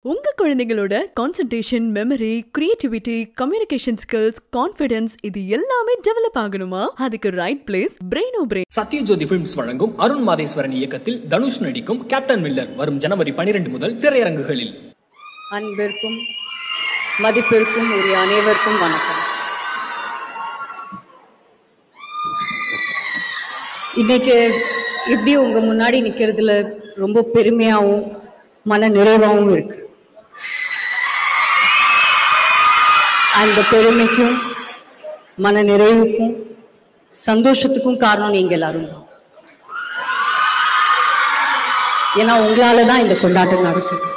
உங்க குழந்தைகளோட concentration, memory, creativity, communication skills, confidence இது எல்லாமே டெவலப் ஆகணுமா? அதுக்கு right place Braino Brain. Sathya Jyothi films வழங்கும் அருண் மாதேஸ்வரன் இயக்கத்தில் தனுஷ் நடிக்கும் கேப்டன் மில்லர் வரும் ஜனவரி 12 முதல் திரையரங்குகளில். அன்பிற்கும் மதிப்பிற்கும் உரிய அனைவருக்கும் வணக்கம். இன்னைக்கு எப்படி உங்க முன்னாடி நிக்கிறதுல ரொம்ப பெருமையாகவும் மன நிறைவாகவும் இருக்கு. அந்த பெருமைக்கும் மன நிறைவுக்கும் சந்தோஷத்துக்கும் காரணம் நீங்க எல்லாரும் தான். ஏன்னா உங்களாலதான் இந்த கொண்டாட்டம் நடக்குது.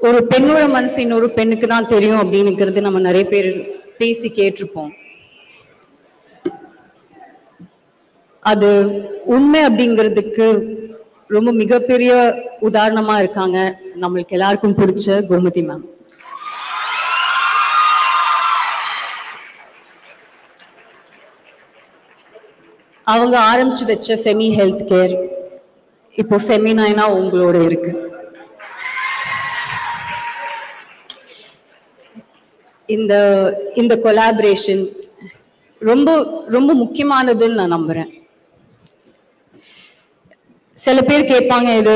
ஒரு பெண்ணோட மனசு இன்னொரு பெண்ணுக்கு தான் தெரியும் அப்படின்னுங்கிறது நம்ம நிறைய பேர் பேசி கேட்டிருப்போம். அது உண்மை அப்படிங்கிறதுக்கு ரொம்ப மிகப்பெரிய உதாரணமா இருக்காங்க நம்மளுக்கு எல்லாருக்கும் பிடிச்ச கோமதி மேம். அவங்க ஆரம்பிச்சு வச்ச ஃபெமி ஹெல்த் கேர் இப்போ ஃபெமினைனா உங்களோட இருக்கு. இந்த கொலாபரேஷன் ரொம்ப ரொம்ப முக்கியமானதுன்னு நான் நம்புறேன். சில பேர் கேட்பாங்க, இது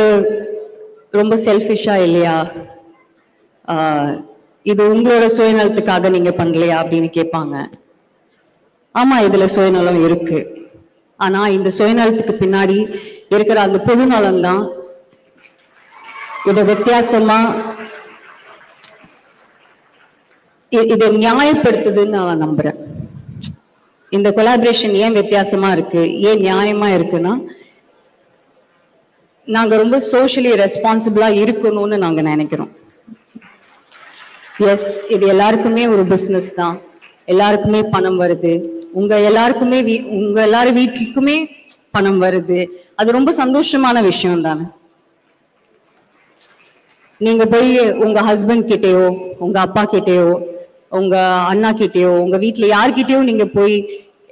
ரொம்ப செல்ஃபிஷா இல்லையா, இது உங்களோட சுயநலத்துக்காக நீங்க பண்ணலையா அப்படின்னு கேட்பாங்க. ஆமா, இதுல சுயநலம் இருக்கு. ஆனா இந்த சுயநலத்துக்கு பின்னாடி இருக்கிற அந்த பொதுநலம் தான் இதை வித்தியாசமா இதை நியாயப்படுத்துதுன்னு நான் நம்புறேன். இந்த கொலாபரேஷன் ஏன் வித்தியாசமா இருக்கு, ஏன் நியாயமா இருக்குன்னா, நாங்க ரொம்ப சோஷியலி ரெஸ்பான்சிபிளா இருக்கணும்னு நாங்க நினைக்கிறோம். எஸ், இது எல்லாருக்குமே ஒரு பிசினஸ் தான், எல்லாருக்குமே பணம் வருது, உங்க எல்லாரும் வீட்டுக்குமே பணம் வருது. அது ரொம்ப சந்தோஷமான விஷயம் தானே. நீங்க போய் உங்க ஹஸ்பண்ட் கிட்டேயோ, உங்க அப்பா கிட்டேயோ, உங்க அண்ணா கிட்டேயோ, உங்க வீட்டுல யார்கிட்டயோ நீங்க போய்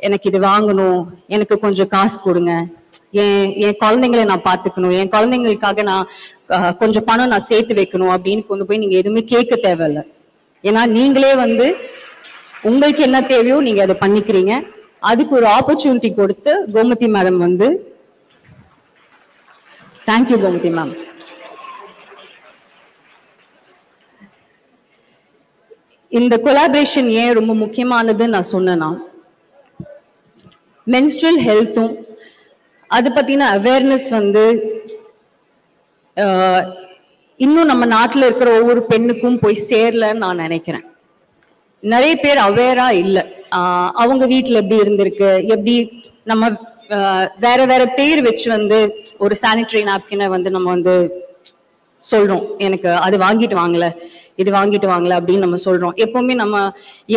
எனக்கு இது வாங்கணும், எனக்கு கொஞ்சம் காசு கொடுங்க, என் குழந்தைங்களை நான் பாத்துக்கணும், என் குழந்தைங்களுக்காக நான் கொஞ்சம் பணம் நான் சேர்த்து வைக்கணும் அப்படின்னு கொண்டு போய் நீங்க எதுவுமே கேட்க தேவையில்லை. ஏன்னா நீங்களே உங்களுக்கு என்ன தேவையோ நீங்க அதை பண்ணிக்கிறீங்க. அதுக்கு ஒரு ஆப்பர்ச்சுனிட்டி கொடுத்து Gomathi madam thank you Gomathi ma'am. இந்த கொலாபரேஷன் ஏன் ரொம்ப முக்கியமானதுன்னு நான் சொன்னேன்னா, மென்ஸ்ட்ரல் ஹெல்த்தும் அது பத்தின அவேர்னஸ் இன்னும் நம்ம நாட்டுல இருக்கிற ஒவ்வொரு பெண்ணுக்கும் போய் சேரலன்னு நான் நினைக்கிறேன். நிறைய பேர் அவேரா இல்லை. அவங்க வீட்டுல எப்படி இருந்திருக்கு, எப்படி நம்ம வேற வேற பேர் வச்சு ஒரு சானிட்டரி நாப்கினை நம்ம சொல்றோம், எனக்கு அது வாங்கிட்டு வாங்கல, இது வாங்கிட்டு வாங்கல அப்படின்னு நம்ம சொல்றோம். எப்பவுமே நம்ம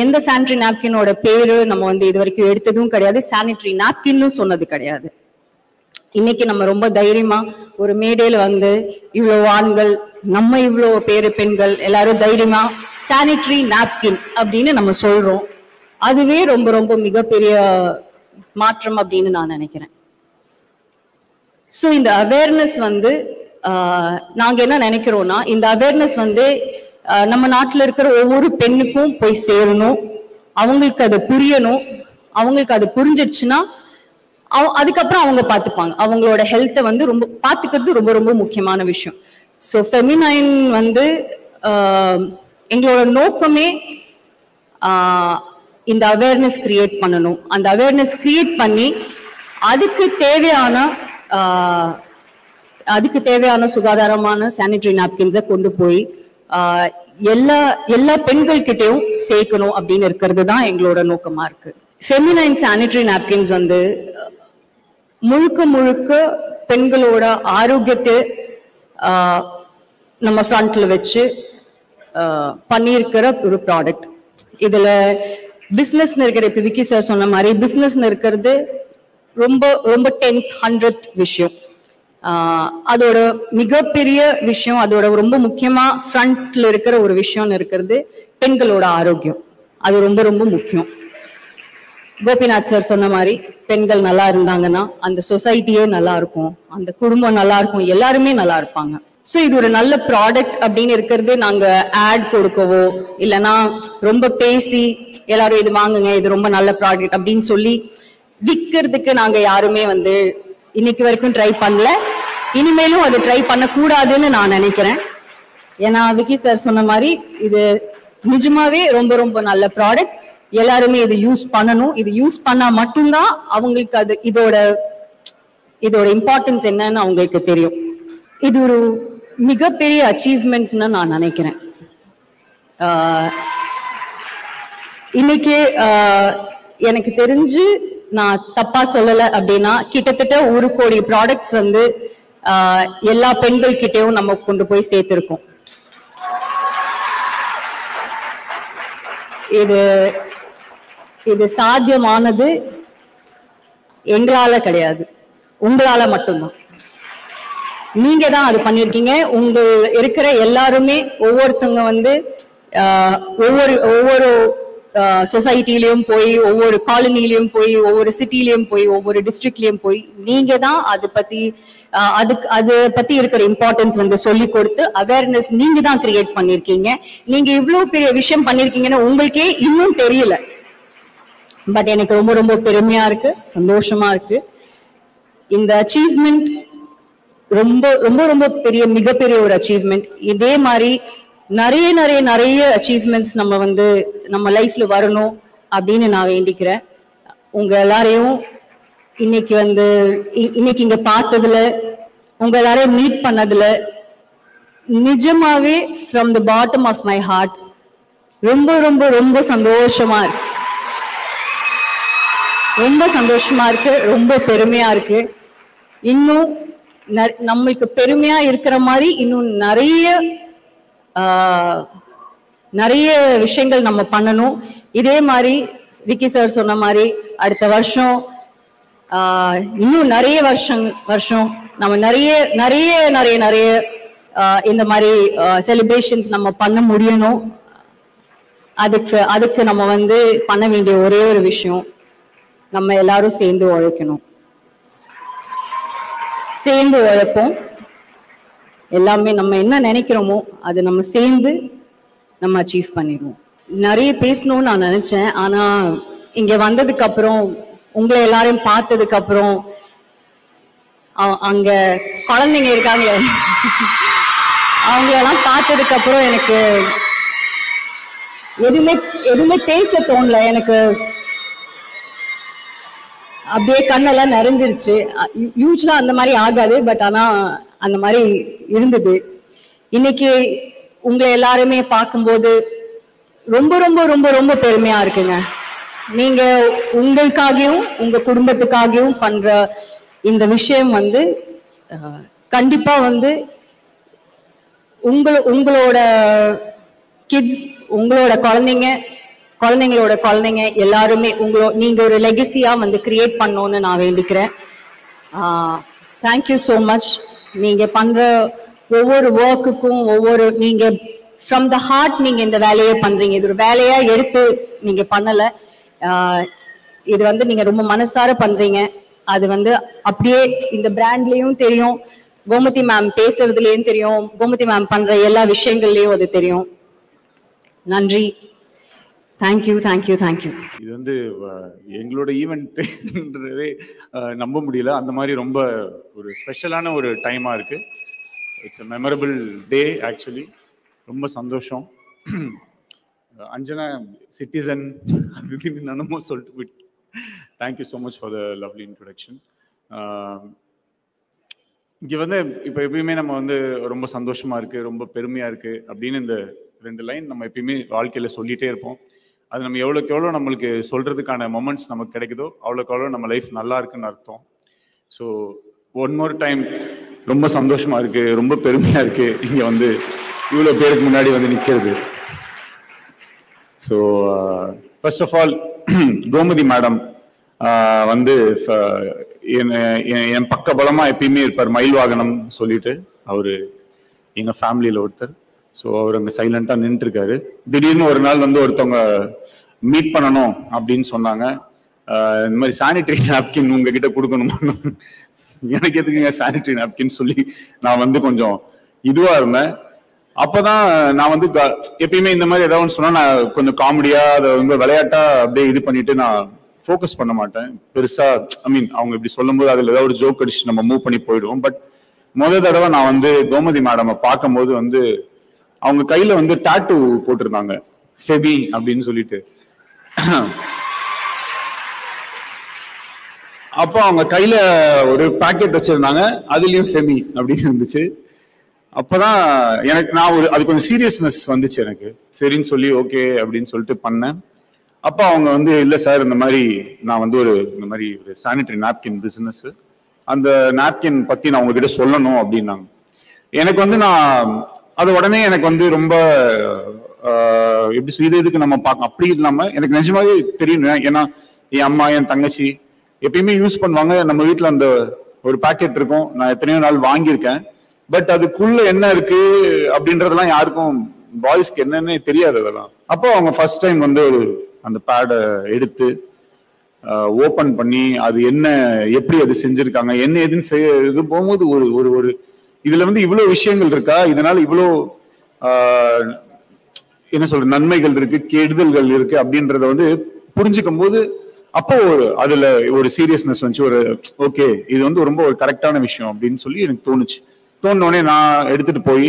எந்த சானிட்டரி நாப்கினோட பேரு நம்ம இது வரைக்கும் எடுத்ததும் கிடையாது, சானிட்டரி நாப்கின்னு சொன்னது கிடையாது. இன்னைக்கு நம்ம ரொம்ப தைரியமா ஒரு மேடையில இவ்வளவு ஆண்கள், நம்ம இவ்வளவு பேரு பெண்கள் எல்லாரும் தைரியமா சானிட்டரி நாப்கின் அப்படின்னு நம்ம சொல்றோம். அதுவே ரொம்ப ரொம்ப மிகப்பெரிய மாற்றம் அப்படின்னு நான் நினைக்கிறேன். சோ இந்த அவேர்னஸ் நாங்க என்ன நினைக்கிறோம்னா, இந்த அவேர்னஸ் நம்ம நாட்டுல இருக்கிற ஒவ்வொரு பெண்ணுக்கும் போய் சேரணும், அவங்களுக்கு அது புரியணும். அவங்களுக்கு அது புரிஞ்சிடுச்சுன்னா அதுக்கப்புறம் அவங்க பார்த்துப்பாங்க. அவங்களோட ஹெல்த்தை ரொம்ப பார்த்துக்கிறது ரொம்ப ரொம்ப முக்கியமான விஷயம். ஸோ ஃபெமினைன் எங்களோட நோக்கமே இந்த அவேர்னஸ் கிரியேட் பண்ணணும். அந்த அவேர்னஸ் கிரியேட் பண்ணி அதுக்கு தேவையான சுகாதாரமான சானிட்டரி நாப்கின்ஸை கொண்டு போய் எல்லா பெண்கள்கிட்டையும் சேர்க்கணும் அப்படின்னு இருக்கிறது தான் எங்களோட நோக்கமா இருக்கு. ஃபெமினைன் சானிட்டரி நாப்கின்ஸ் முழுக்க முழுக்க பெண்களோட ஆரோக்கியத்தை நம்ம ஃப்ரண்ட்ல வச்சு பண்ணியிருக்கிற ஒரு ப்ராடக்ட். இதுல பிசினஸ் இருக்கிற, இப்ப விக்கி சார் சொன்ன மாதிரி பிசினஸ் இருக்கிறது ரொம்ப ரொம்ப 10th 100th விஷயம். அதோட மிகப்பெரிய விஷயம், அதோட ரொம்ப முக்கியமா ஃப்ரண்ட்ல இருக்கிற ஒரு விஷயம் இருக்கிறது பெண்களோட ஆரோக்கியம். அது ரொம்ப ரொம்ப முக்கியம். கோபிநாத் சார் சொன்ன மாதிரி பெண்கள் நல்லா இருந்தாங்கன்னா அந்த சொசைட்டியே நல்லா இருக்கும், அந்த குடும்பம் நல்லா இருக்கும், எல்லாருமே நல்லா இருப்பாங்க. ஸோ இது ஒரு நல்ல ப்ராடக்ட் அப்படின்னு இருக்கிறது நாங்க ஆட் கொடுக்கவோ இல்லைன்னா ரொம்ப பேசி எல்லாரும் இது வாங்குங்க இது ரொம்ப நல்ல ப்ராடக்ட் அப்படின்னு சொல்லி விற்கிறதுக்கு நாங்க யாருமே வந்து இன்னைக்கு வரைக்கும் ட்ரை பண்ணல. இனிமேலும் அது ட்ரை பண்ணக்கூடாதுன்னு நான் நினைக்கிறேன். ஏன்னா விக்கி சார் சொன்ன மாதிரி இது நிஜமாவே ரொம்ப ரொம்ப நல்ல ப்ராடக்ட். எல்லாருமே இது யூஸ் பண்ணணும். இது யூஸ் பண்ணா மட்டும்தான் அவங்களுக்கு அது இதோட இம்பார்ட்டன்ஸ் என்னன்னு அவங்களுக்கு தெரியும். இது ஒரு மிகப்பெரிய அச்சீவ்மெண்ட்னு நான் நினைக்கிறேன். இன்னைக்கு எனக்கு தெரிஞ்சு நான் தப்பா சொல்லல அப்படின்னா கிட்டத்தட்ட 1 கோடி ப்ராடக்ட்ஸ் வந்து எல்லா பெண்கள் கிட்டயும் நம்ம கொண்டு போய் சேர்த்திருக்கோம். இது சாத்தியமானது எங்களால கிடையாது, உங்களால மட்டும்தான். நீங்க தான் அது பண்ணிருக்கீங்க. உங்க இருக்கிற எல்லாருமே ஒவ்வொருத்தவங்க வந்து ஒவ்வொரு சொசைட்டிலையும் போய் ஒவ்வொரு காலனிலையும் போய் ஒவ்வொரு சிட்டிலையும் போய் ஒவ்வொரு டிஸ்ட்ரிக்ட்லயும் போய் நீங்க தான் அதை பத்தி இருக்கிற இம்பார்ட்டன்ஸ் வந்து சொல்லி கொடுத்து அவேர்னஸ் நீங்க தான் கிரியேட் பண்ணிருக்கீங்க. நீங்க இவ்வளவு பெரிய விஷயம் பண்ணிருக்கீங்கன்னு உங்களுக்கே இன்னும் தெரியல. பட் எனக்கு ரொம்ப ரொம்ப பெருமையா இருக்கு, சந்தோஷமா இருக்கு. இந்த அச்சீவ்மெண்ட் ரொம்ப ரொம்ப ரொம்ப மிகப்பெரிய ஒரு அச்சீவ்மெண்ட். இதே மாதிரி நிறைய அச்சீவ்மெண்ட்ஸ் நம்ம வந்து நம்ம லைஃப்ல வரணும் அப்படின்னு நான் வேண்டிக்கிறேன். உங்க எல்லாரையும் இன்னைக்கு இங்க பார்த்ததுல உங்க எல்லாரையும் மீட் பண்ணதுல நிஜமாவே from the bottom of my heart ரொம்ப ரொம்ப ரொம்ப சந்தோஷமா இருக்கு. ரொம்ப சந்தோஷமா இருக்கு, ரொம்ப பெருமையா இருக்கு. இன்னும் நம்மளுக்கு பெருமையா இருக்கிற மாதிரி இன்னும் நிறைய விஷயங்கள் நம்ம பண்ணணும். இதே மாதிரி விக்கி சார் சொன்ன மாதிரி அடுத்த வருஷம் இன்னும் நிறைய வருஷம் நம்ம நிறைய இந்த மாதிரி செலிப்ரேஷன்ஸ் நம்ம பண்ண முடியணும். அதுக்கு நம்ம வந்து பண்ண வேண்டிய ஒரே ஒரு விஷயம், நம்ம எல்லாரும் சேர்ந்து உழைக்கணும். சேர்ந்து உழைப்போம். எல்லாமே நம்ம என்ன நினைக்கிறோமோ அதை நம்ம சேர்ந்து நம்ம அச்சீவ் பண்ணிடுவோம். நிறைய பேசணும்னு நான் நினைச்சேன். ஆனா இங்க வந்ததுக்கு அப்புறம் உங்களை எல்லாரையும் பார்த்ததுக்கு அப்புறம் அங்க குழந்தைங்க இருக்காங்க, அவங்களெல்லாம் பார்த்ததுக்கு அப்புறம் எனக்கு எதுவுமே பேச தோணல. எனக்கு அப்படியே கண்ணெல்லாம் நிறைஞ்சிருச்சு. யூஸ்வலா அந்த மாதிரி ஆகாது, பட் ஆனா அந்த மாதிரி இருந்தது. இன்னைக்கு உங்களை எல்லாருமே பார்க்கும்போது ரொம்ப ரொம்ப ரொம்ப ரொம்ப பெருமையா இருக்குங்க. நீங்க உங்களுக்காகவும் உங்க குடும்பத்துக்காகவும் பண்ற இந்த விஷயம் வந்து கண்டிப்பா வந்து உங்களோட கிட்ஸ், உங்களோட குழந்தைங்களோட குழந்தைங்க எல்லாருமே நீங்க ஒரு லெகசியா வந்து கிரியேட் பண்ணணும்னு நான் வேண்டிக்கிறேன். Thank you so much. நீங்க பண்ற ஒவ்வொரு ஒர்க்குக்கும் நீங்க ஃப்ரம் த ஹார்ட் நீங்க இந்த வேலையை பண்றீங்க. இது ஒரு வேலையா எடுத்து நீங்க பண்ணல. இது வந்து நீங்க ரொம்ப மனசார பண்றீங்க. அது வந்து அப்படியே இந்த பிராண்ட்லயும் தெரியும், கோமதி மேம் பேசுறதுலயும் தெரியும், கோமதி மேம் பண்ற எல்லா விஷயங்கள்லயும் அது தெரியும். நன்றி. தேங்க்யூ. இது வந்து எங்களோட ஈவெண்ட்ன்றதே நம்ப முடியல. அந்த மாதிரி ரொம்ப ஒரு ஸ்பெஷலான ஒரு டைமா இருக்கு. It's a memorable day actually. ரொம்ப சந்தோஷம். அஞ்சனா சிட்டிசன் அது நானும் சொல்லிட்டு போயிட்டு thank you so much for the lovely introduction. இங்கே வந்து இப்போ எப்பயுமே நம்ம வந்து ரொம்ப சந்தோஷமா இருக்கு, ரொம்ப பெருமையா இருக்கு அப்படின்னு இந்த 2 லைன் நம்ம எப்பயுமே வாழ்க்கையில சொல்லிட்டே இருப்போம். அது நம்ம எவ்வளோக்கு எவ்வளோ நம்மளுக்கு சொல்றதுக்கான மொமெண்ட்ஸ் நமக்கு கிடைக்குதோ அவ்வளோக்கு எவ்வளோ நம்ம லைஃப் நல்லா இருக்குன்னு அர்த்தம். ஸோ ஒன் மோர் டைம் ரொம்ப சந்தோஷமா இருக்கு, ரொம்ப பெருமையா இருக்கு இங்க வந்து இவ்வளோ பேருக்கு முன்னாடி வந்து நிற்கிறது. So first of all Gomathi madam வந்து என் பக்க பலமா எப்பயுமே இருப்பார். மயில் வாகனம் சொல்லிட்டு அவரு எங்க ஃபேமிலியில ஒருத்தர். ஸோ அவர் அங்கே சைலண்டா நின்று இருக்காரு. திடீர்னு ஒரு நாள் வந்து ஒருத்தவங்க மீட் பண்ணணும் அப்படின்னு சொன்னாங்க. இந்த மாதிரி சானிடரி நாப்கின் உங்ககிட்ட கொடுக்கணுமா, எனக்கு எதுக்குங்க சானிடரி நாப்கின் சொல்லி நான் வந்து கொஞ்சம் இதுவா இருந்தேன். அப்பதான் நான் வந்து எப்பயுமே இந்த மாதிரி ஏதாவது சொன்னா நான் கொஞ்சம் காமெடியா அதை வந்து விளையாட்டா அப்படியே இது பண்ணிட்டு நான் ஃபோக்கஸ் பண்ண மாட்டேன் பெருசா. ஐ மீன் அவங்க இப்படி சொல்லும் போது அதுல ஏதாவது ஒரு ஜோக் அடிச்சு நம்ம மூவ் பண்ணி போயிடுவோம். பட் முதல் தடவை நான் வந்து கோமதி மேடம் பார்க்கும்போது வந்து அவங்க கையில வந்து டாட்டூ போட்டிருந்தாங்க, ஃபெபி அப்படின்னு சொல்லிட்டு. அப்போ அவங்க கையில ஒரு பாக்கெட் வச்சிருந்தாங்க, அதுலயும் ஃபெமி அப்படின்னு இருந்துச்சு. அப்பதான் எனக்கு அது கொஞ்சம் சீரியஸ்னஸ் வந்துச்சு எனக்கு. சரின்னு சொல்லி ஓகே அப்படின்னு சொல்லிட்டு பண்ணேன். அப்போ அவங்க வந்து இல்ல சார், இந்த மாதிரி நான் வந்து இந்த மாதிரி ஒரு சானிடரி நாப்கின் பிசினஸ், அந்த நாப்கின் பத்தி நான் உங்ககிட்ட சொல்லணும் அப்படின்னாங்க. எனக்கு வந்து நான் அது உடனே எனக்கு வந்து ரொம்ப எப்படி இதுக்கு நம்ம பார்க்க அப்படி இல்லாம எனக்கு நிஜமாவே தெரியும். ஏன்னா என் அம்மா என் தங்கச்சி எப்பயுமே யூஸ் பண்ணுவாங்க. நம்ம வீட்டுல அந்த ஒரு பாக்கெட் இருக்கும், நான் எத்தனையோ நாள் வாங்கியிருக்கேன். பட் அதுக்குள்ள என்ன இருக்கு அப்படின்றதெல்லாம் யாருக்கும் பாய்ஸ்க்கு என்னன்னு தெரியாது அதெல்லாம். அப்போ அவங்க ஃபர்ஸ்ட் டைம் வந்து அந்த பேடை எடுத்து ஓபன் பண்ணி அது என்ன எப்படி அது செஞ்சிருக்காங்க என்ன எதுன்னு இது போகும்போது ஒரு இதுல வந்து இவ்வளவு விஷயங்கள் இருக்கா, இதனால இவ்வளோ என்ன சொல்ற நன்மைகள் இருக்கு, கெடுதல்கள் இருக்கு அப்படின்றத வந்து புரிஞ்சுக்கும் போது அப்போ அதுல ஒரு சீரியஸ்னஸ் வந்துச்சு. ஒரு ஓகே இது வந்து ரொம்ப ஒரு கரெக்டான விஷயம் அப்படின்னு சொல்லி எனக்கு தோணுச்சு. தோணுனே நான் எடுத்துட்டு போய்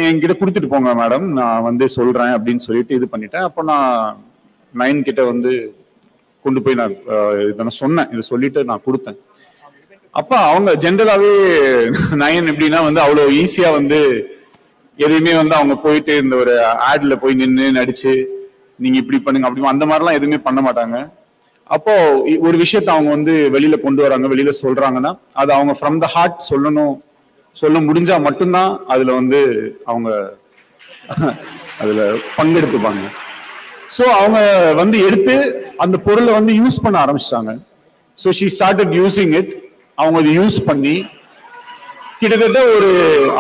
என்கிட்ட கொடுத்துட்டு போங்க மேடம், நான் வந்து சொல்றேன் அப்படின்னு சொல்லிட்டு இது பண்ணிட்டேன். அப்போ நான் 9 கிட்ட வந்து கொண்டு போய் நான் இதை சொன்னேன், இதை சொல்லிட்டு நான் கொடுத்தேன். அப்ப அவங்க ஜென்ரலாவே 9 எப்படின்னா வந்து அவ்வளவு ஈஸியா வந்து எதையுமே வந்து அவங்க போயிட்டு இந்த ஒரு ஆட்ல போய் நின்று நடிச்சு நீங்க இப்படி பண்ணுங்க அப்படி அந்த மாதிரிலாம் எதுவுமே பண்ண மாட்டாங்க. அப்போ ஒரு விஷயத்த அவங்க வந்து வெளியில கொண்டு வராங்க, வெளியில சொல்றாங்கன்னா அது அவங்க ஃப்ரம் த ஹார்ட் சொல்ல முடிஞ்சா மட்டும்தான் அதுல வந்து அவங்க அதுல பங்கெடுத்துப்பாங்க. ஸோ அவங்க வந்து எடுத்து அந்த பொருளை வந்து யூஸ் பண்ண ஆரம்பிச்சிட்டாங்க. So she started using it. அவங்க அதை யூஸ் பண்ணி கிட்டத்தட்ட ஒரு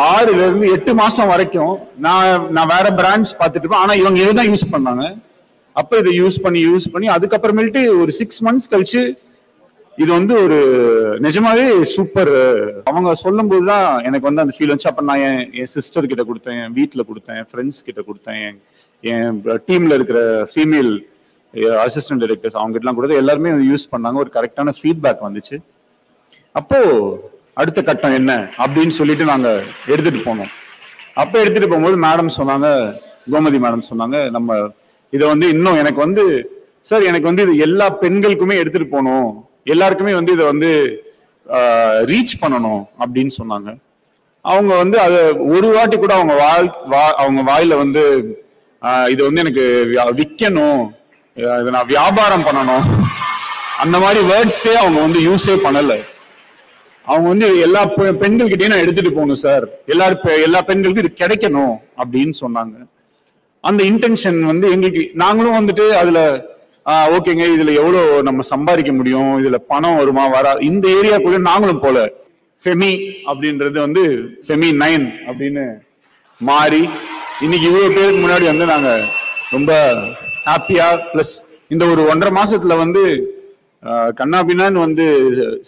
6 to 8 மாசம் வரைக்கும் நான் வேற பிராண்ட்ஸ் பார்த்துட்டு இருப்பேன், ஆனா இவங்க இதுதான் யூஸ் பண்ணாங்க. அப்ப இதை யூஸ் பண்ணி அதுக்கப்புறமேட்டு ஒரு 6 months கழிச்சு இது வந்து ஒரு நிஜமாவே சூப்பர். அவங்க சொல்லும் போதுதான் எனக்கு வந்து அந்த ஃபீல் வந்துச்சு. அப்ப நான் என் சிஸ்டர் கிட்ட கொடுத்தேன், என் வீட்டுல கொடுத்தேன், என் ஃப்ரெண்ட்ஸ் கிட்ட கொடுத்தேன், என் டீம்ல இருக்கிற ஃபீமேல் அசிஸ்டன்ட் டைரக்டர்ஸ் அவங்க கிட்டலாம் கொடுத்து எல்லாருமே யூஸ் பண்ணாங்க. ஒரு கரெக்டான ஃபீட்பேக் வந்துச்சு. அப்போ அடுத்த கட்டம் என்ன அப்படின்னு சொல்லிட்டு நாங்க எடுத்துட்டு போனோம். அப்ப எடுத்துட்டு போகும்போது மேடம் சொன்னாங்க, கோமதி மேடம் சொன்னாங்க, நம்ம இதை வந்து இன்னும் எனக்கு வந்து சார் எனக்கு வந்து இது எல்லா பெண்களுக்குமே எடுத்துட்டு போகணும், எல்லாருக்குமே வந்து இதை வந்து ரீச் பண்ணணும் அப்படின்னு சொன்னாங்க. அவங்க வந்து அதை ஒரு வாட்டி கூட அவங்க வாயில வந்து இது வந்து எனக்கு விற்கணும், இதை நான் வியாபாரம் பண்ணணும் அந்த மாதிரி வேர்ட்ஸே அவங்க வந்து யூஸே பண்ணல. அவங்க வந்து எல்லா பெண்கள்கிட்டயும் நான் எடுத்துட்டு போகணும் சார், எல்லா பெண்களுக்கும் இது கிடைக்கணும் அப்படின்னு சொன்னாங்க. அந்த இன்டென்ஷன் வந்து எங்களுக்கு நாங்களும் வந்துட்டு அதுல ஓகேங்க இதுல எவ்வளவு நம்ம சம்பாதிக்க முடியும், இதுல பணம் வருமா வரா, இந்த ஏரியாக்குள்ள நாங்களும் போல ஃபெமி அப்படின்றது வந்து ஃபெமி 9 அப்படின்னு மாறி இன்னைக்கு இவ்வளவு பேருக்கு முன்னாடி வந்து நாங்க ரொம்ப ஹாப்பியா பிளஸ் இந்த ஒரு 1.5 மாசத்துல வந்து கண்ணாபின்னான்னு வந்து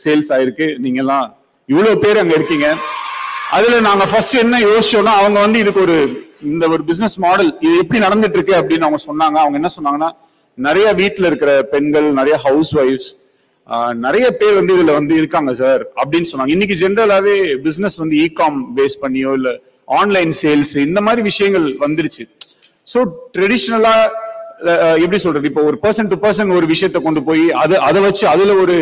சேல்ஸ் ஆயிருக்கு. நீங்க எல்லாம் இவ்வளவு பேர் அங்க இருக்கீங்க. அதுல நாங்க ஃபர்ஸ்ட் என்ன யோசிச்சோம்னா அவங்க வந்து இதுக்கு இந்த ஒரு பிசினஸ் மாடல் இது எப்படி நடந்துட்டு இருக்கு அப்படின்னு அவங்க சொன்னாங்க. அவங்க என்ன சொன்னாங்கன்னா நிறைய வீட்டுல இருக்கிற பெண்கள், நிறைய ஹவுஸ் ஒய்ஃப்ஸ், நிறைய பேர் வந்து இதுல வந்து இருக்காங்க சார் அப்படின்னு சொன்னாங்க. இன்னைக்கு ஜென்ரலாவே பிசினஸ் வந்து இகாம் பேஸ் பண்ணியோ இல்ல ஆன்லைன் சேல்ஸ் இந்த மாதிரி விஷயங்கள் வந்துருச்சு. ஸோ ட்ரெடிஷ்னலா எப்படி சொல்றது, இப்போ ஒரு பர்சன் டு பர்சன் ஒரு விஷயத்த கொண்டு போய் அதை வச்சு அதுல ஒரு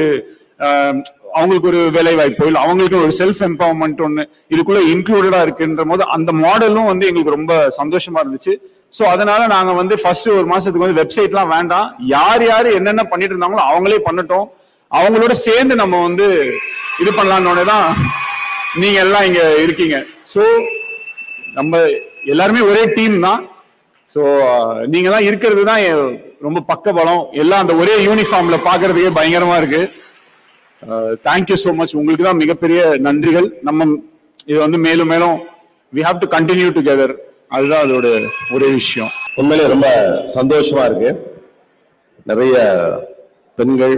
அவங்களுக்கு ஒரு வேலை வாய்ப்போ இல்லை அவங்களுக்கு ஒரு செல்ஃப் எம்பவர்மெண்ட் ஒன்று இதுக்குள்ள இன்க்ளூடடா இருக்குன்ற போது அந்த மாடலும் வந்து எங்களுக்கு ரொம்ப சந்தோஷமா இருந்துச்சு. ஸோ அதனால நாங்க வந்து ஃபர்ஸ்ட் 1 மாசத்துக்கு வந்து வெப்சைட்லாம் வேண்டாம், யார் என்னென்ன பண்ணிட்டு இருந்தாங்களோ அவங்களே பண்ணட்டும், அவங்களோட சேர்ந்து நம்ம வந்து இது பண்ணலான்னு தான் நீங்க எல்லாம் இங்க இருக்கீங்க. ஸோ நம்ம எல்லாருமே ஒரே டீம் தான். ஸோ நீங்க தான் இருக்கிறது தான் ரொம்ப பக்கபலம், எல்லாம் அந்த ஒரே யூனிஃபார்ம்ல பாக்குறதுக்கே பயங்கரமா இருக்கு. தேங்க்யூ ஸோ மச், உங்களுக்கு தான் மிகப்பெரிய நன்றிகள். நம்ம இது வந்து மேலும் மேலும் we have to continue together, அதுதான் அதோட ஒரே விஷயம். உண்மையிலே ரொம்ப சந்தோஷமா இருக்கு. நிறைய பெண்கள்,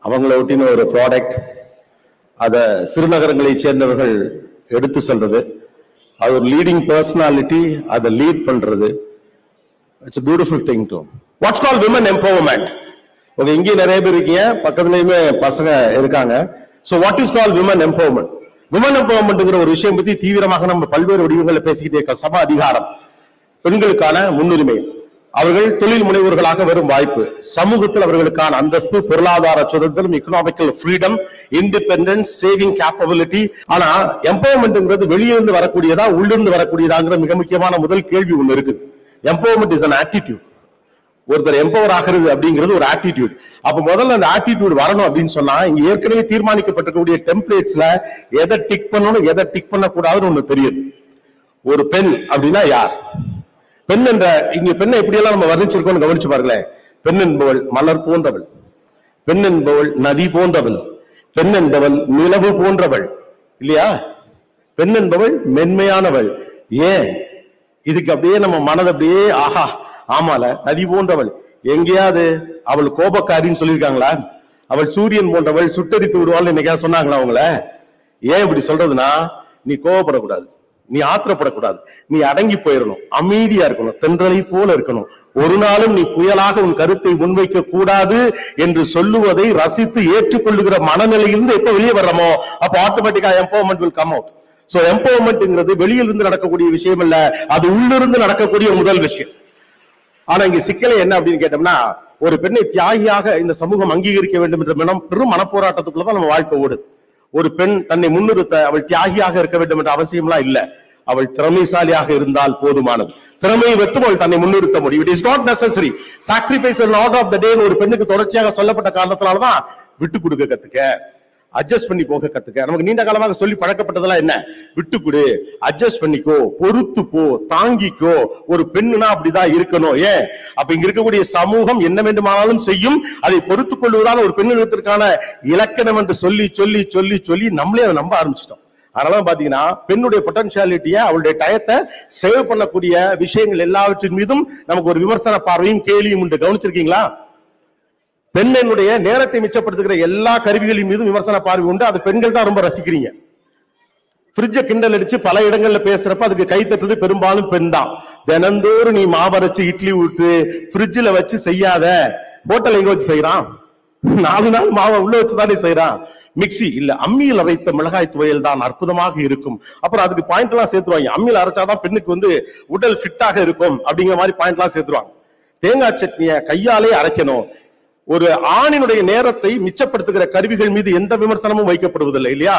அவங்கள ஒட்டின ஒரு ப்ராடக்ட், அதை சிறுநகரங்களை சேர்ந்தவர்கள் எடுத்து செல்றது, அது ஒரு லீடிங் பர்சனாலிட்டி, அதை லீட் பண்றது. It's a beautiful thing too. What's called women empowerment? Okay, இங்கே நிறைய பேர் இருக்கீங்க, பக்கத்துலயுமே பசங்க இருக்காங்க. So what is called women empowerment? women empowermentங்கிற ஒரு விஷயம் பத்தி தீவிரமாக நம்ம பல்வேறு வடிவங்களில் பேசிக்கிட்டே இருக்க. சம அதிகாரம், பெண்களுக்கான முன்னுரிமை, அவர்கள் தொழில் முனைவோர்களாக வரும் வாய்ப்பு, சமூகத்தில் அவர்களுக்கான அந்தஸ்து, பொருளாதார சுதந்திரம், economical freedom, independence, saving capability. ஆனா எம்பவர்மெண்ட்ங்கிறது வெளியிருந்து வரக்கூடியதா உள்ளிருந்து வரக்கூடியதாங்கிற மிக முக்கியமான முதல் கேள்வி ஒண்ணு இருக்கு. Empowerment is an attitude. ஒருத்தர் எம்பவர் ஆகிறது அப்படிங்கிறது ஒரு ஆட்டிடியூட். அப்ப முதல்ல அந்த ஆட்டிடியூட் வரணும் அப்படின்னு சொன்னா, இங்க ஏற்கனவே தீர்மானிக்கப்பட்டிருக்கக்கூடிய டெம்ப்ளேட்ஸ்ல எதை டிக் பண்ணணும் எதை டிக் பண்ணக்கூடாதுன்னு ஒண்ணு தெரியுது. ஒரு பெண் அப்படின்னா யார்? பெண் என்ற இங்க பெண்ணை எப்படியெல்லாம் நம்ம வர்ணிச்சிருக்கோம்னு கவனிச்சு பாருங்களேன். பெண் என்பவள் மலர் போன்றவள், பெண் என்பவள் நதி போன்றவள், பெண் என்பவள் நிலவு போன்றவள், இல்லையா? பெண் என்பவள் மென்மையானவள். ஏன் இதுக்கு அப்படியே நம்ம மனதை அப்படியே ஆஹா ஆமால நதி போன்றவள். எங்கேயாவது அவள் கோபக்காரின்னு சொல்லியிருக்காங்களா? அவள் சூரியன் போன்றவள், சுட்டரித்து விடுவாள் என்னைக்கா சொன்னாங்களா அவங்கள? ஏன் இப்படி சொல்றதுன்னா, நீ கோபப்படக்கூடாது, நீ ஆத்திரப்படக்கூடாது, நீ அடங்கி போயிடணும், அமைதியா இருக்கணும், தென்றலை போல இருக்கணும், ஒரு நாளும் நீ புயலாக உன் கருத்தை முன்வைக்க கூடாது என்று சொல்லுவதை ரசித்து ஏற்றுக்கொள்ளுகிற மனநிலையிலிருந்து எப்ப வெளியே வர்றோமோ அப்ப ஆட்டோமேட்டிக்கா empowerment will come out. So எம்பவர்மெண்ட்ங்கிறது வெளியிலிருந்து நடக்கக்கூடிய விஷயம் இல்ல, அது உள்ளிருந்து நடக்கக்கூடிய முதல் விஷயம். ஆனா இங்க சிக்கலை என்ன அப்படின்னு கேட்டோம்னா, ஒரு பெண்ணை தியாகியாக இந்த சமூகம் அங்கீகரிக்க வேண்டும் என்ற பெரும் மனப்போராட்டத்துக்குள்ளதான் நம்ம வாழ்க்கை ஓடுது. ஒரு பெண் தன்னை முன்னிறுத்த அவள் தியாகியாக இருக்க வேண்டும் என்ற அவசியம்லாம் இல்ல, அவள் திறமைசாலியாக இருந்தால் போதுமானது. திறமையை வைத்து அவள் தன்னை முன்னிறுத்த முடியும். It is not necessary. Sacrifice an order of the day ஒரு பெண்ணுக்கு தொடர்ச்சியாக சொல்லப்பட்ட காரணத்தினாலதான் விட்டு கொடுக்க கத்துக்க, அட்ஜஸ்ட் பண்ணி போக கத்துக்க. நமக்கு நீண்ட காலமாக சொல்லி பழக்கப்பட்டதெல்லாம் என்ன? விட்டு கொடு, அட்ஜஸ்ட் பண்ணிக்கோ, பொறுத்து போ, தாங்கிக்கோ. ஒரு பெண்ணுனா அப்படிதான் இருக்கணும். ஏன்? அப்ப இங்க இருக்கக்கூடிய சமூகம் என்ன வேண்டுமானாலும் செய்யும், அதை பொறுத்துக் கொள்வதால் ஒரு பெண்ணிடத்திற்கான இலக்கணம் என்று சொல்லி சொல்லி சொல்லி சொல்லி நம்மளே அதை நம்ப ஆரம்பிச்சிட்டோம். அதனால பாத்தீங்கன்னா பெண்ணுடைய பொட்டன்ஷியாலிட்டிய, அவளுடைய டயத்தை சேவ் பண்ணக்கூடிய விஷயங்கள் எல்லாவற்றின் மீதும் நமக்கு ஒரு விமர்சன பார்வையும் கேலியும் உண்டு. கவனிச்சிருக்கீங்களா? பெண்ணுடைய நேரத்தை மிச்சப்படுத்துகிற எல்லா கருவிகளின் மீதும் விமர்சன பார்வை உண்டு. அது பெண்கள் தான் ரொம்ப ரசிக்கிறீங்க. ஃப்ரிட்ஜ கிண்டல் அடிச்சு பல இடங்கள்ல பேசுறப்ப அதுக்கு கை தட்டுறது பெரும்பாலும் பெண் தான். தினந்தோறும் நீ மாவரைச்சு இட்லி விட்டு ஃப்ரிட்ஜில் வச்சு செய்யாத. ஹோட்டல் எங்க வச்சு செய்யறான்? 4 நாள் மாவை உள்ள வச்சுதானே செய்யறான். மிக்சி இல்ல, அம்மியில் அரைத்த மிளகாய் துவையல் தான் அற்புதமாக இருக்கும். அப்புறம் அதுக்கு பாயிண்ட் எல்லாம் சேர்த்துருவாங்க. அம்மியில் அரைச்சாதான் பெண்ணுக்கு உடல் ஃபிட்டாக இருக்கும் அப்படிங்கிற மாதிரி பாயிண்ட் எல்லாம் சேர்த்துருவாங்க. தேங்காய் சட்னியை கையாலே அரைக்கணும். ஒரு ஆணினுடைய நேரத்தை மிச்சப்படுத்துகிற கருவிகள் மீது எந்த விமர்சனமும் வைக்கப்படுவதில்லை, இல்லையா?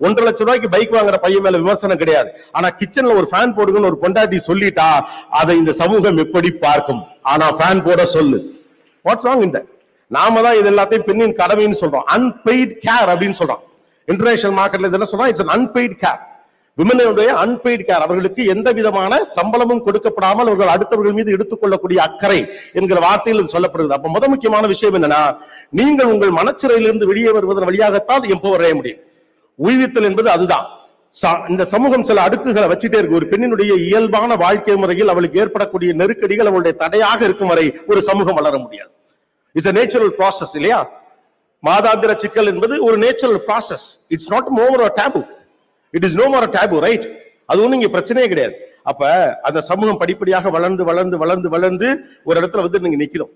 1.5 லட்சம் ரூபாய்க்கு பைக் வாங்குற பையன் மேல விமர்சனம் கிடையாது. ஆனா கிச்சன்ல ஒரு ஃபேன் போடுங்கன்னு ஒரு பொண்டாட்டி சொல்லிட்டா அதை இந்த சமூகம் எப்படி பார்க்கும்? ஆனா ஃபேன் போட சொல்லு. வாட்ஸ் ராங் இந்த? நாம தான் இது எல்லாத்தையும் பெண்ணின் கடமைன்னு சொல்றோம். அன்பெய்ட் கேர் அப்படின்னு சொல்றோம். இன்டர்நேஷனல் மார்க்கெட்ல இதெல்லாம் சொல்றோம், இட்ஸ் an unpaid care. விமனுடைய அன்பெய்ட் கேர், அவர்களுக்கு எந்த விதமான சம்பளமும் கொடுக்கப்படாமல் அவர்கள் அடுத்தவர்கள் மீது எடுத்துக்கொள்ளக்கூடிய அக்கறை என்கிற வார்த்தையில் சொல்லப்படுகிறது. அப்ப முக்கியமான விஷயம் என்னன்னா, நீங்கள் உங்கள் மனச்சிறையிலிருந்து வெளியே வருவதன் வழியாகத்தான் எம்பவர் அடைய முடியும். உய்வித்தல் என்பது அதுதான். இந்த சமூகம் சில அடுக்குகளை வச்சுட்டே இருக்கு. ஒரு பெண்ணினுடைய இயல்பான வாழ்க்கை முறையில் அவளுக்கு ஏற்படக்கூடிய நெருக்கடிகள் அவளுடைய தடையாக இருக்கும் வரை ஒரு சமூகம் வளர முடியாது. இட்ஸ் a நேச்சுரல் ப்ராசஸ், இல்லையா? மாதாந்திர சிக்கல் என்பது ஒரு natural process. It's not more a taboo. It is no more a taboo, right? அது ஒண்ணு இங்க பிரச்சனையே கிடையாது. அப்ப அந்த சமூகம் படிப்படியாக வளர்ந்து வளர்ந்து வளர்ந்து வளர்ந்து ஒரு இடத்துல நீங்க நிக்கிறோம்.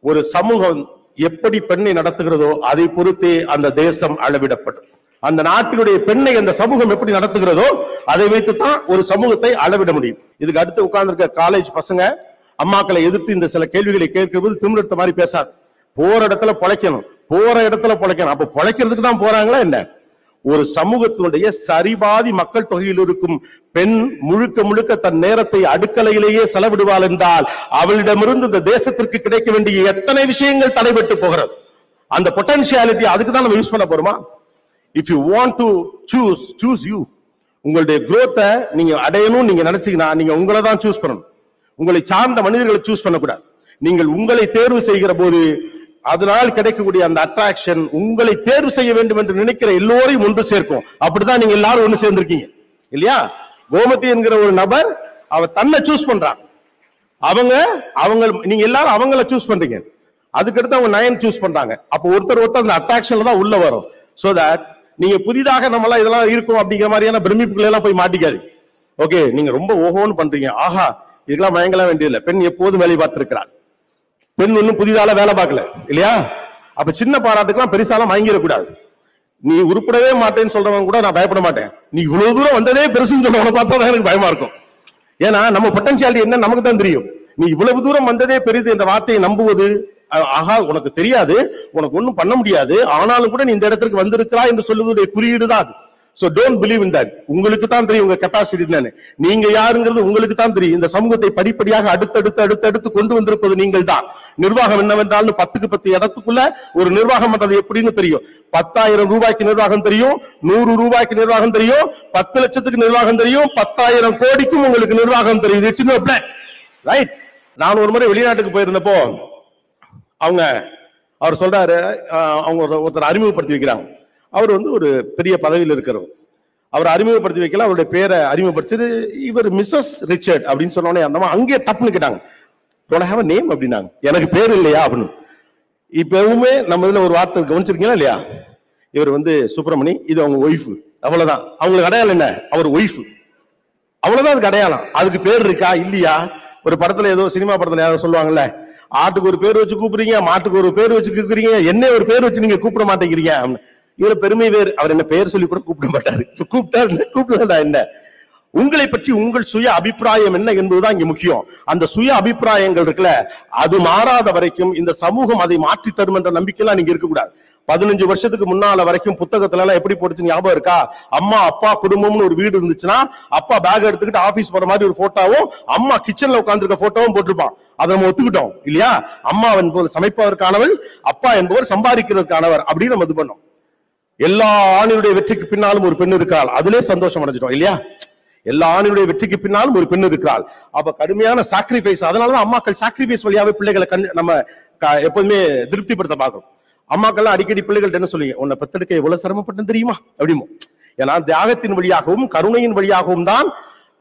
ஒரு சமூகம் எப்படி பெண்ணை நடத்துகிறதோ அதை பொறுத்தே அந்த தேசம் அளவிடப்படும். அந்த நாட்டினுடைய பெண்ணை அந்த சமூகம் எப்படி நடத்துகிறதோ அதை வைத்துத்தான் ஒரு சமூகத்தை அளவிட முடியும். இதுக்கு அடுத்து உட்கார்ந்துருக்க காலேஜ் பசங்க அம்மாக்களை எதிர்த்து இந்த சில கேள்விகளை கேட்கிறது திமிரெடுத்த மாதிரி பேசாது. போற இடத்துல பொழைக்கணும், போற இடத்துல பொழைக்கணும். அப்ப பொழைக்கிறதுக்கு தான் போறாங்களா என்ன? ஒரு சமூகத்தினுடைய சரிபாதி மக்கள் தொகையில் இருக்கும் பெண் முழுக்க முழுக்க தன் நேரத்தை அடுக்கலையிலேயே செலவிடுவாள் என்றால் அவளிடமிருந்து இந்த தேசத்திற்கு கிடைக்க வேண்டிய எத்தனை விஷயங்கள் தடைபட்டு போகிறது. அந்த பொட்டன்ஷியாலிட்டி அதுக்கு தான் நம்ம யூஸ் பண்ண போறோமா? If you want to choose you. உங்களுடைய growth நீங்க அடையணும் நீங்க நினைச்சீங்கன்னா நீங்க உங்களை தான் சூஸ் பண்ணணும். உங்களை சார்ந்த மனிதர்களை சூஸ் பண்ணக்கூடாது. நீங்கள் உங்களை தேர்வு செய்கிற போது அதனால் கிடைக்கக்கூடிய அந்த அட்ராக்ஷன் உங்களை தேர்வு செய்ய வேண்டும் என்று நினைக்கிற எல்லோரையும் ஒன்று சேர்க்கும். அப்படிதான் நீங்க எல்லாரும் ஒன்று சேர்ந்திருக்கீங்க, இல்லையா? கோமதி என்கிற ஒரு நபர் அவர் தன்னை சூஸ் பண்றான். நீங்க எல்லாரும் அவங்கள சூஸ் பண்றீங்க. அதுக்கடுத்து அவங்க 9 சூஸ் பண்றாங்க. அப்போ ஒருத்தர் அந்த அட்ராக்ஷன்ல தான் உள்ள வரும். சோ தட் நீங்க புதிதாக நம்மளாம் இதெல்லாம் இருக்கும் அப்படிங்கிற மாதிரியான பிரமிப்புகள் எல்லாம் போய் மாட்டிக்காது. ஓகே, நீங்க ரொம்ப ஓஹோன்னு பண்றீங்க, ஆஹா இதெல்லாம் மயங்கலாம் வேண்டியதில்லை. பெண் எப்போதும் வேலை பார்த்திருக்கிறாள். பெண் இன்னும் புதிதால வேலை பார்க்கல இல்லையா? அப்ப சின்ன பாராட்டுக்கெல்லாம் பெருசாலாம் மயங்கிடக்கூடாது. நீ உருப்படவே மாட்டேன்னு சொல்றவங்க கூட நான் பயப்பட மாட்டேன். நீ இவ்வளவு தூரம் வந்ததே பெருசுன்னு சொல்றவனை பார்த்தா எனக்கு பயமா இருக்கும். ஏன்னா நம்ம பொட்டன்ஷியாலிட்டி என்ன நமக்கு தான் தெரியும். நீ இவ்வளவு தூரம் வந்ததே பெரிது என்ற வார்த்தையை நம்புவது, ஆஹா உனக்கு தெரியாது, உனக்கு ஒண்ணும் பண்ண முடியாது, ஆனாலும் கூட நீ இந்த இடத்துக்கு வந்திருக்கிறா என்று சொல்லுவதுடைய குறியீடு தான் அது. So don't believe in that. உங்களுக்கு தான் தெரியும் உங்க கெப்பாசிட்டி என்னன்னு. நீங்க யாருங்கிறது உங்களுக்கு தான் தெரியும். இந்த சமூகத்தை படிப்படியாக அடுத்தடுத்து கொண்டு வந்திருப்பது நீங்கள் தான். நிர்வாகம் என்னவென்றாலும் 10க்கு 10 இடத்துக்குள்ள ஒரு நிர்வாகம் பண்றது எப்படின்னு தெரியும். 10,000 ரூபாய்க்கு நிர்வாகம் தெரியும், 100 ரூபாய்க்கு நிர்வாகம் தெரியும், 10 லட்சத்துக்கு நிர்வாகம் தெரியும், 10,000 கோடிக்கும் உங்களுக்கு நிர்வாகம் தெரியும். It's no plan, right? நான் ஒரு முறை வெளிநாட்டுக்கு போயிருந்தப்போ அவர் சொல்றாரு, அவங்க ஒருத்தர் அறிமுகப்படுத்தி வைக்கிறாங்க. அவர் ஒரு பெரிய பதவியில் இருக்கிறவர். அவர் அறிமுகப்படுத்தி வைக்கல, அவருடைய பேரை அறிமுகப்படுத்தி இவர் மிஸ்ஸஸ் ரிச்சர்ட் அப்படின்னு சொன்னோடனே அந்த அங்கே தப்புன்னு கேட்டாங்க. டோன்ட் ஹேவ் a நேம் அப்படின்னாங்க. எனக்கு பேர் இல்லையா அப்படின்னு. இப்பவுமே நம்ம இதுல ஒரு வார்த்தை கவனிச்சிருக்கீங்களா இல்லையா? இவர் சுப்பிரமணி, இது அவங்க ஒய்ஃப், அவ்வளவுதான். அவங்களுக்கு அடையாளம் என்ன? அவர் ஒய்ஃப், அவ்வளவுதான் அதுக்கு அடையாளம். அதுக்கு பேர் இருக்கா இல்லையா? ஒரு படத்துல ஏதோ சினிமா படத்துல யாரும் சொல்லுவாங்கல்ல, ஆட்டுக்கு ஒரு பேர் வச்சு கூப்பிடுறீங்க, மாட்டுக்கு ஒரு பேர் வச்சு கூப்பிடுறீங்க, என்ன ஒரு பேர் வச்சு நீங்க கூப்பிட மாட்டேங்கிறீங்க. இதுல பெருமை வேறு. அவர் என்ன பெயர் சொல்லி கூட கூப்பிட மாட்டாரு. கூப்பிட்டா என்ன? உங்களை பற்றி உங்கள் சுய அபிப்பிராயம் என்ன என்பதுதான் இங்க முக்கியம். அந்த சுய அபிப்பிராயங்கள் இருக்குல்ல, அது மாறாத வரைக்கும் இந்த சமூகம் அதை மாற்றி தரும் என்ற நம்பிக்கையெல்லாம் நீங்க இருக்கக்கூடாது. 15 வருஷத்துக்கு முன்னால வரைக்கும் புத்தகத்துல எல்லாம் எப்படி போட்டுச்சு ஞாபகம் இருக்கா? அம்மா அப்பா குடும்பம்னு ஒரு வீடு இருந்துச்சுன்னா அப்பா பேக் எடுத்துக்கிட்டு ஆபீஸ் போற மாதிரி ஒரு போட்டோவும், அம்மா கிச்சன்ல உட்கார்ந்துருக்க போட்டோவும் போட்டிருப்பான். அதை நம்ம ஒத்துக்கிட்டோம் இல்லையா? அம்மா என்பவர் சமைப்பதற்கானவள், அப்பா என்பவர் சம்பாதிக்கிறதுக்கானவர் அப்படின்னு நம்ம இது பண்ணோம். எல்லா ஆணினுடைய வெற்றிக்கு பின்னாலும் ஒரு பெண் இருக்கிறாள், அதிலே சந்தோஷம் அடைஞ்சிட்டோம் இல்லையா? எல்லா ஆணினுடைய வெற்றிக்கு பின்னாலும் ஒரு பெண் இருக்கிறாள். அப்ப கடுமையான சாக்ரிஃபைஸ். அதனாலதான் அம்மாக்கள் சாக்ரிஃபைஸ் வழியாவே பிள்ளைகளை நம்ம எப்போதுமே திருப்திப்படுத்த பார்க்கணும். அம்மாக்கள்லாம் அடிக்கடி பிள்ளைகள்ட்ட என்ன சொல்லுங்க, உன்னை பெத்தெடுக்க எவ்வளவு சிரமப்பட்டு தெரியுமா அப்படிமோ. ஏன்னா தியாகத்தின் வழியாகவும் கருணையின் வழியாகவும் தான்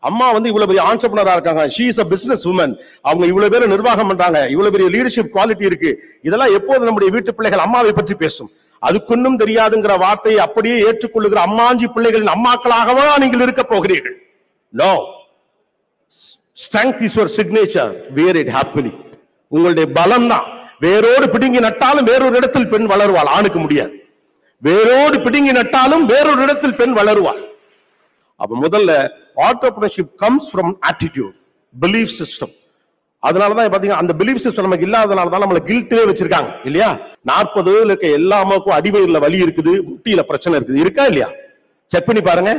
அம்மா இவ்வளவு பெரிய ஆண்டர்பிரனரா இருக்காங்க. She is a business woman. அவங்க இவ்வளவு பேரை நிர்வாகம் பண்றாங்க, இவ்வளவு பெரிய லீடர்ஷிப் குவாலிட்டி இருக்கு. இதெல்லாம் எப்போது நம்முடைய வீட்டு பிள்ளைகள் அம்மாவை பற்றி பேசும். அதுக்குன்னும் தெரியாதுங்கிற வார்த்தையை அப்படியே ஏற்றுக்கொள்ளுகிற அம்மாஞ்சி பிள்ளைகளின் அம்மாக்களாகவா நீங்கள் இருக்க போகிறீர்கள்? No. Strength is your signature. Wear it happily. உங்களுடைய பலம் தான். வேரோடு பிடுங்கி நட்டாலும் வேறொரு இடத்தில் பெண் வளருவாள், ஆணுக்கு முடியாது. வேரோடு பிடுங்கி நட்டாலும் வேறொரு இடத்தில் பெண் வளருவாள். அப்ப முதல்ல entrepreneurship comes from attitude, belief system. அதனாலதான் பாத்தீங்கன்னா அந்த பிலீஃப் சிஸ்டம் நமக்கு இல்லாதனாலதான் நம்மள கில்ட்டே வச்சிருக்காங்க இல்லையா? 40 வயதுல இருக்க எல்லா அம்மாவுக்கும் அடிவயிறுல வலி இருக்குது, முட்டியில பிரச்சனை இருக்குது, இருக்கா இல்லையா? செக் பண்ணி பாருங்க.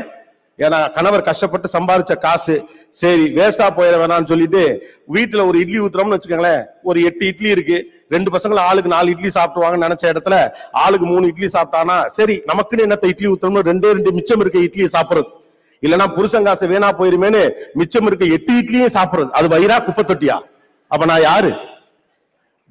ஏன்னா கணவர் கஷ்டப்பட்டு சம்பாதிச்ச காசு சரி வேஸ்டா போயிட வேணாம்னு சொல்லிட்டு வீட்டுல ஒரு இட்லி ஊத்துறோம்னு வச்சுக்கோங்களேன், ஒரு 8 இட்லி இருக்கு, 2 பசங்களை ஆளுக்கு 4 இட்லி சாப்பிடுவாங்கன்னு நினைச்ச இடத்துல ஆளுக்கு 3 இட்லி சாப்பிட்டானா சரி நமக்குன்னு என்னத்த இட்லி ஊத்துறோம்னு 2 மிச்சம் இருக்க இட்லியை சாப்பிடுறது. இல்லைன்னா புருஷங்காசு வீணா போயிருமேன்னு மிச்சம் இருக்க 8 இட்லியும் சாப்பிடுறது. அது வயிறா குப்பை தொட்டியா? அப்ப நான் யாரு?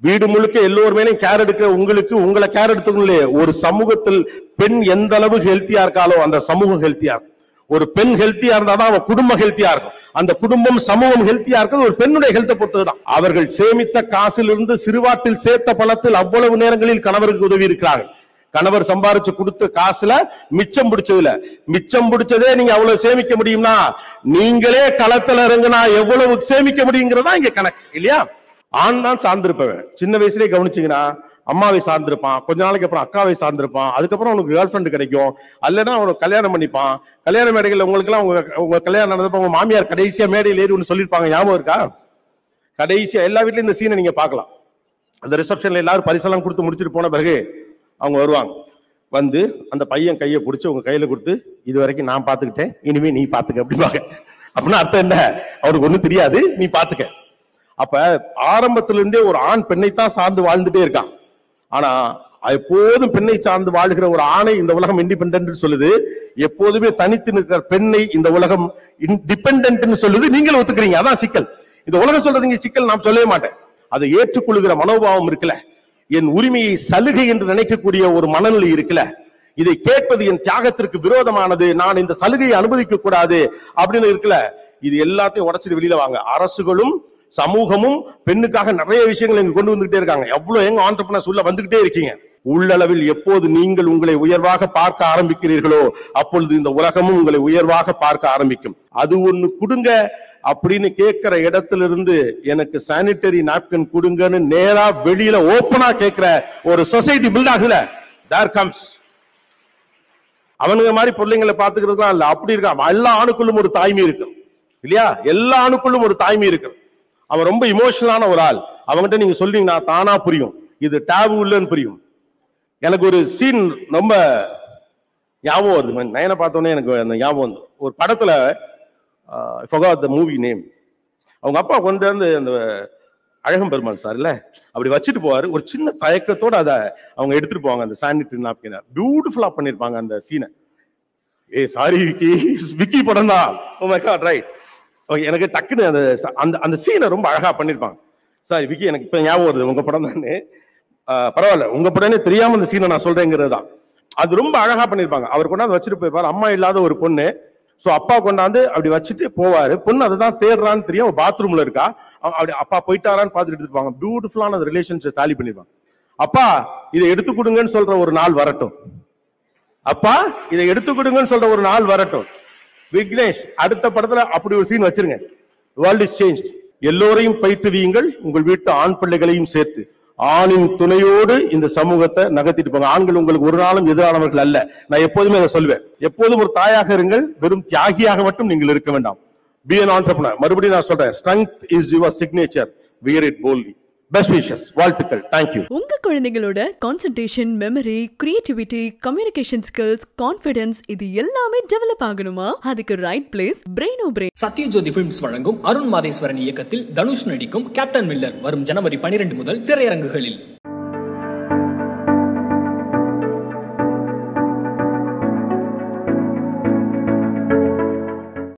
வீடு முழுக்க எல்லோருமே கேர் எடுக்கிற உங்களுக்கு உங்களை கேர் எடுத்துக்கணும். ஒரு சமூகத்தில் பெண் எந்த அளவு ஹெல்த்தியா இருக்காலோ அந்த சமூகம் ஹெல்த்தியா இருக்கும். ஒரு பெண் ஹெல்த்தியா இருந்தாதான் அவன் குடும்பம் ஹெல்த்தியா இருக்கும். அந்த குடும்பம் சமூகம் ஹெல்த்தியா இருக்கிறது ஒரு பெண்ணுடைய ஹெல்த்தை பொறுத்ததுதான். அவர்கள் சேமித்த காசிலிருந்து சிறுவாட்டில் சேர்த்த பணத்தில் அவ்வளவு நேரங்களில் கணவருக்கு உதவி இருக்கிறார்கள். கணவர் சம்பாரிச்சு கொடுத்த காசுல மிச்சம் பிடிச்சதே நீங்க அவ்வளவு சேமிக்க முடியும்னா நீங்களே களத்துல இறங்குனா எவ்வளவு சேமிக்க முடியுங்கிறதா இங்க கணக்கு இல்லையா? ஆண் தான் சார்ந்திருப்பவன். சின்ன வயசுலயே கவனிச்சீங்கன்னா அம்மாவை சார்ந்திருப்பான், கொஞ்ச நாளைக்கு அப்புறம் அக்காவை சார்ந்திருப்பான், அதுக்கப்புறம் அவனுக்கு கேர்ள் ஃப்ரெண்ட் கிடைக்கும், அல்லனா அவனுக்கு கல்யாணம் பண்ணிப்பான். கல்யாண மேடைகள் உங்களுக்கு எல்லாம் உங்க கல்யாணம் நடந்தப்ப உங்க மாமியார் கடைசியா மேடையில் ஏறி ஒன்று சொல்லியிருப்பாங்க, ஞாபகம் இருக்கா? கடைசியா எல்லா வீட்லயும் இந்த சீனை நீங்க பார்க்கலாம். அந்த ரிசப்ஷன்ல எல்லாரும் பரிசெல்லாம் கொடுத்து முடிச்சுட்டு போன பிறகு அவங்க வருவாங்க. அந்த பையன் கையை பிடிச்சி உங்க கையில கொடுத்து இது வரைக்கும் நான் பாத்துக்கிட்டேன், இனிமே நீ பாத்துக்க அப்படிம்பாங்க. அப்படின்னா அர்த்தம் என்ன? அவனுக்கு ஒண்ணும் தெரியாது, நீ பாத்துக்க. அப்ப ஆரம்பத்திலிருந்தே ஒரு ஆண் பெண்ணைத்தான் சார்ந்து வாழ்ந்துட்டே இருக்கான். ஆனா எப்போதும் பெண்ணை சார்ந்து வாழ்கிற ஒரு ஆணை இந்த உலகம் இண்டிபெண்டன்ட் சொல்லுது. எப்போதுமே தனித்து நிற்கிற பெண்ணை இந்த உலகம் டிபெண்டன்ட் சொல்லுது. நீங்களும் ஒத்துக்கிறீங்க, அதான் சிக்கல். இந்த உலகம் சொல்றதுங்க சிக்கல் நான் சொல்லவே மாட்டேன். அதை ஏற்றுக்கொள்ளுகிற மனோபாவம் இருக்குல்ல, என் உரிமையை சலுகை என்று நினைக்கக்கூடிய ஒரு மனநிலை இருக்குல்ல, இதை கேட்பது என் தியாகத்திற்கு விரோதமானது, நான் இந்த சலுகையை அனுமதிக்க கூடாது அப்படின்னு இருக்குல்ல, இது எல்லாத்தையும் உடைச்சிட்டு வெளியில வாங்க. அரசுகளும் சமூகமும் பெண்ணுக்காக நிறைய விஷயங்கள் இங்க கொண்டு வந்துகிட்டே இருக்காங்க. எவ்வளவு எங்க ஆண்டர்பிரினர்ஸ் உள்ள வந்துகிட்டே இருக்கீங்க. உள்ளளவில் எப்போது நீங்கள் உங்களை உயர்வாக பார்க்க ஆரம்பிக்கிறீர்களோ அப்பொழுது இந்த உலகமும் உங்களை உயர்வாக பார்க்க ஆரம்பிக்கும். அது ஒண்ணு கொடுங்க அப்படின்னு கேட்கிற இடத்துல இருந்து எனக்கு சானிட்டரி நாப்கின் கொடுங்கன்னு நேரா வெளியில ஓப்பனா கேட்கிற ஒரு சொசைட்டி பில்ட் ஆகுல. There comes. அவனுங்க மாதிரி பிள்ளைங்களை பாத்துக்கிறதுலாம் இல்ல, அப்படி இருக்கா. எல்லா ஆணுக்குள்ளும் ஒரு தாய்மை இருக்கு இல்லையா? எல்லா ஆணுக்குள்ளும் ஒரு தாய்மை இருக்கு. அவன் ரொம்ப இமோஷனலான ஒரு ஆள். அவன்கிட்ட நீங்க சொல்றீங்கன்னா தானா புரியும், இது டேபு இல்லன்னு புரியும். எனக்கு ஒரு சீன் ரொம்ப ஞாபகம் வருது. நயனை பார்த்தோன்னே எனக்கு அந்த ஞாபகம் வந்து ஒரு படத்துல I forgot the movie name. அவங்க அப்பா கொண்டு வந்து அந்த அழகம் பெருமாள் சார் இல்ல அப்படி வச்சுட்டு போவாரு. ஒரு சின்ன தயக்கத்தோட அதை அவங்க எடுத்துட்டு போவாங்க. அந்த சானிட்டரி நாப்கின் பியூட்டிஃபுல்லா பண்ணிருப்பாங்க அந்த சீனை. சாரி விக்கி, விக்கி படம் தான். Oh my god, right. Okay, எனக்கு டக்குன்னு அந்த அந்த சீனை ரொம்ப அழகா பண்ணிருப்பாங்க. சாரி விக்கி, எனக்கு இப்ப ஞாபகம் வருது உங்க படம் தானே. பரவாயில்ல, உங்க படமே தெரியாம அந்த சீனை நான் சொல்றேங்கிறது தான். அது ரொம்ப அழகா பண்ணிருப்பாங்க. அவர் கொண்டாந்து வச்சுட்டு போயிருப்பாரு. அம்மா இல்லாத ஒரு பொண்ணு. சோ அப்பா கொண்டாந்து அப்படி வச்சுட்டு போவாரு. பொண்ணு அதுதான் தேடுறான்னு தெரியும். பாத்ரூம்ல இருக்கா. அப்படி அப்பா போயிட்டாரான்னு பார்த்துட்டு இருப்பாங்க. பியூட்டிஃபுல்லான அந்த ரிலேஷன்ஷிப் தாலி பண்ணிருப்பாங்க. அப்பா இதை எடுத்து கொடுங்கன்னு சொல்ற ஒரு நாள் வரட்டும். அப்பா இதை எடுத்து கொடுங்கன்னு சொல்ற ஒரு நாள் வரட்டும். விக்னேஷ் அடுத்த படத்துல அப்படி ஒரு சீன் வச்சிருங்க. World is change. எல்லோரையும் பயிற்றுவியுங்கள், உங்கள் வீட்டு ஆண் பிள்ளைகளையும் சேர்த்து. ஆணின் துணையோடு இந்த சமூகத்தை நகர்த்திட்டு போங்க. ஆண்கள் உங்களுக்கு ஒரு நாளும் எதிரானவர்கள் அல்ல. நான் எப்போதுமே அதை சொல்வேன். எப்போதும் ஒரு தாயாக இருங்கள், வெறும் தியாகியாக மட்டும் நீங்கள் இருக்க வேண்டாம். Be an entrepreneur. மறுபடியும் நான் சொல்றேன், strength is your signature. Wear it boldly. Best wishes. வாழ்த்துக்கள். Thank you. உங்க குழந்தைகளோட concentration, memory, creativity, communication skills, confidence இது எல்லாமே டெவலப் ஆகணுமா? அதுக்கு right place Braino Brain. Sathya Jyothi films வழங்கும் அருண் மாதேஸ்வரன் இயக்கத்தில் தனுஷ் நடிக்கும் கேப்டன் மில்லர் வரும் ஜனவரி 12 முதல் திரையரங்குகளில்.